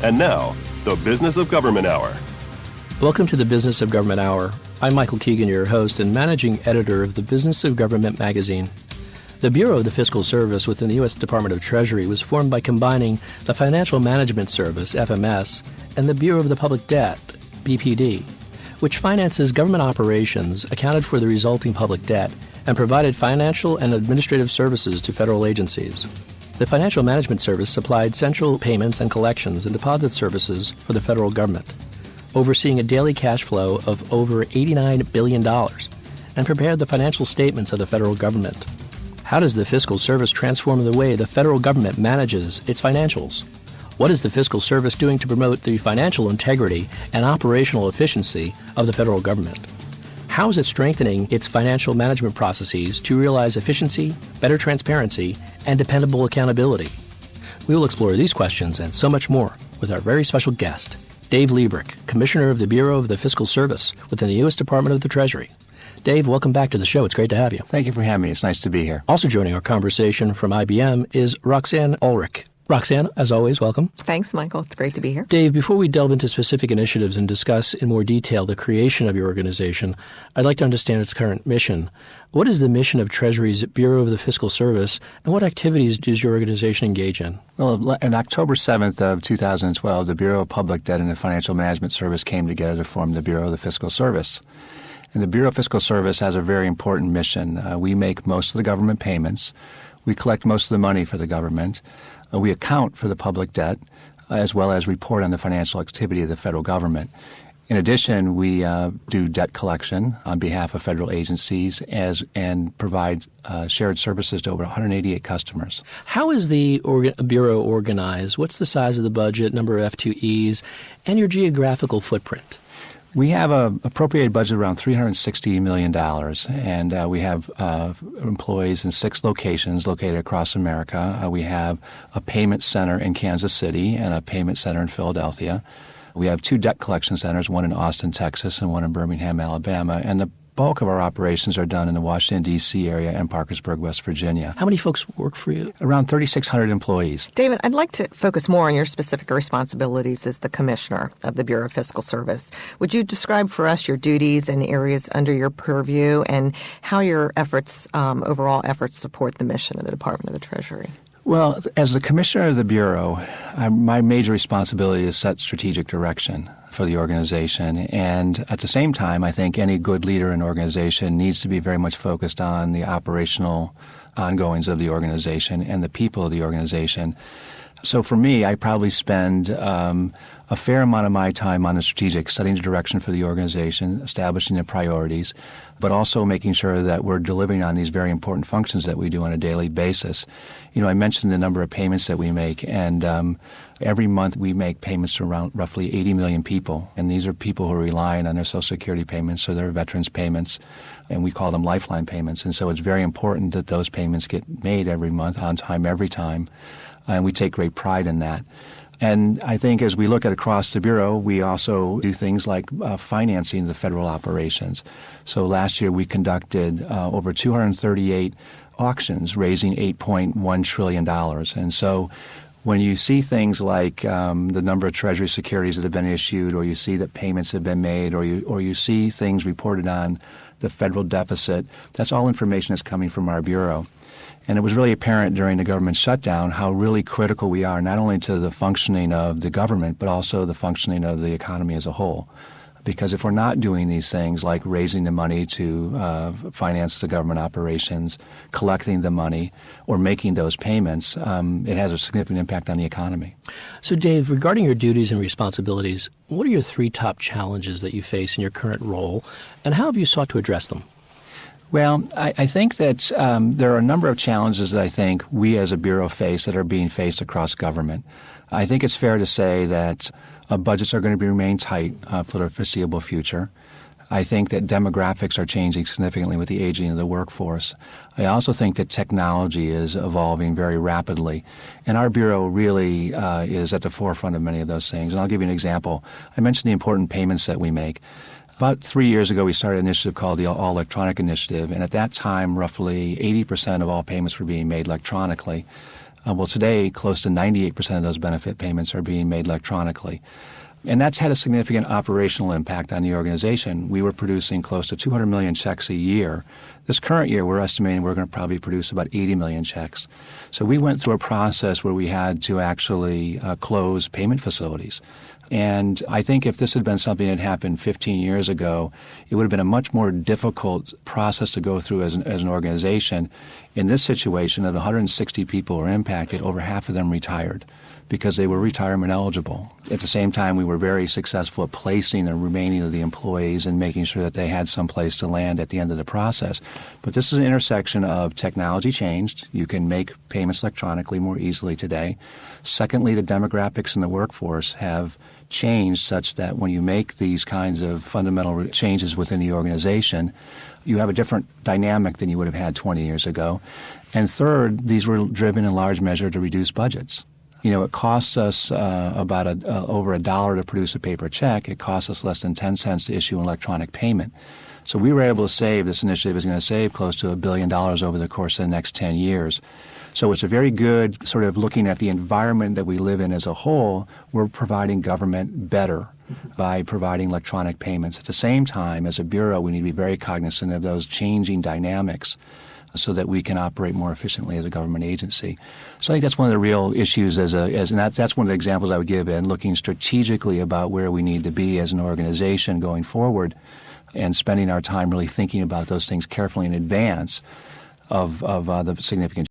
And now, the Business of Government Hour. Welcome to the Business of Government Hour. I'm Michael Keegan, your host and managing editor of the Business of Government magazine. The Bureau of the Fiscal Service within the U.S. Department of Treasury was formed by combining the Financial Management Service, FMS, and the Bureau of the Public Debt, BPD, which finances government operations, accounted for the resulting public debt, and provided financial and administrative services to federal agencies. The Financial Management Service supplied central payments and collections and deposit services for the federal government, overseeing a daily cash flow of over $89 billion, and prepared the financial statements of the federal government. How does the Fiscal Service transform the way the federal government manages its financials? What is the Fiscal Service doing to promote the financial integrity and operational efficiency of the federal government? How is it strengthening its financial management processes to realize efficiency, better transparency, and dependable accountability? We will explore these questions and so much more with our very special guest, Dave Lebryk, Commissioner of the Bureau of the Fiscal Service within the U.S. Department of the Treasury. Dave, welcome back to the show. It's great to have you. Thank you for having me. It's nice to be here. Also joining our conversation from IBM is Roxanne Ulrich. Roxanne, as always, welcome. Thanks, Michael. It's great to be here. Dave, before we delve into specific initiatives and discuss in more detail the creation of your organization, I'd like to understand its current mission. What is the mission of Treasury's Bureau of the Fiscal Service, and what activities does your organization engage in? Well, on October 7th of 2012, the Bureau of Public Debt and the Financial Management Service came together to form the Bureau of the Fiscal Service. And the Bureau of Fiscal Service has a very important mission. We make most of the government payments. We collect most of the money for the government. We account for the public debt, as well as report on the financial activity of the federal government. In addition, we do debt collection on behalf of federal agencies and provide shared services to over 188 customers. How is the Bureau organized? What's the size of the budget, number of FTEs, and your geographical footprint? We have an appropriated budget around $360 million, and we have employees in 6 locations located across America. We have a payment center in Kansas City and a payment center in Philadelphia. We have 2 debt collection centers, one in Austin, Texas, and one in Birmingham, Alabama. And the bulk of our operations are done in the Washington, D.C. area and Parkersburg, West Virginia. How many folks work for you? Around 3,600 employees. David, I'd like to focus more on your specific responsibilities as the Commissioner of the Bureau of Fiscal Service. Would you describe for us your duties and areas under your purview and how your efforts, overall efforts, support the mission of the Department of the Treasury? Well, as the Commissioner of the Bureau, my major responsibility is set strategic direction for the organization. And at the same time, I think any good leader in an organization needs to be very much focused on the operational ongoings of the organization and the people of the organization. So for me, I probably spend a fair amount of my time on the strategic, setting the direction for the organization, establishing the priorities, but also making sure that we're delivering on these very important functions that we do on a daily basis. You know, I mentioned the number of payments that we make, and every month we make payments to around roughly 80 million people, and these are people who are relying on their Social Security payments or their veterans payments, and we call them lifeline payments. And so it's very important that those payments get made every month, on time, every time, and we take great pride in that. And I think as we look at across the Bureau, we also do things like financing the federal operations. So last year we conducted over 238 auctions, raising $8.1 trillion. And so when you see things like the number of Treasury securities that have been issued, or you see that payments have been made, or you see things reported on the federal deficit, that's all information that's coming from our Bureau. And it was really apparent during the government shutdown how really critical we are, not only to the functioning of the government, but also the functioning of the economy as a whole. Because if we're not doing these things like raising the money to finance the government operations, collecting the money, or making those payments, it has a significant impact on the economy. So, Dave, regarding your duties and responsibilities, what are your 3 top challenges that you face in your current role, and how have you sought to address them? Well, I think that there are a number of challenges that I think we as a Bureau face that are being faced across government. I think it's fair to say that budgets are going to remain tight for the foreseeable future. I think that demographics are changing significantly with the aging of the workforce. I also think that technology is evolving very rapidly, and our Bureau really is at the forefront of many of those things. And I'll give you an example. I mentioned the important payments that we make. About 3 years ago, we started an initiative called the All Electronic Initiative, and at that time, roughly 80% of all payments were being made electronically. Well, today, close to 98% of those benefit payments are being made electronically. And that's had a significant operational impact on the organization. We were producing close to 200 million checks a year. This current year, we're estimating we're going to probably produce about 80 million checks. So we went through a process where we had to actually close payment facilities. And I think if this had been something that happened 15 years ago, it would have been a much more difficult process to go through as an organization. In this situation, of the 160 people who were impacted, over half of them retired because they were retirement eligible. At the same time, we were very successful at placing the remaining of the employees and making sure that they had some place to land at the end of the process. But this is an intersection of technology changed. You can make payments electronically more easily today. Secondly, the demographics in the workforce have changed such that when you make these kinds of fundamental changes within the organization, you have a different dynamic than you would have had 20 years ago. And third, these were driven in large measure to reduce budgets. You know, it costs us about over $1 to produce a paper check. It costs us less than 10 cents to issue an electronic payment. So we were able to save, this initiative is going to save close to $1 billion over the course of the next 10 years. So it's a very good sort of looking at the environment that we live in as a whole. We're providing government better by providing electronic payments. At the same time, as a bureau, we need to be very cognizant of those changing dynamics so that we can operate more efficiently as a government agency. So I think that's one of the real issues and that's one of the examples I would give in looking strategically about where we need to be as an organization going forward and spending our time really thinking about those things carefully in advance of the significant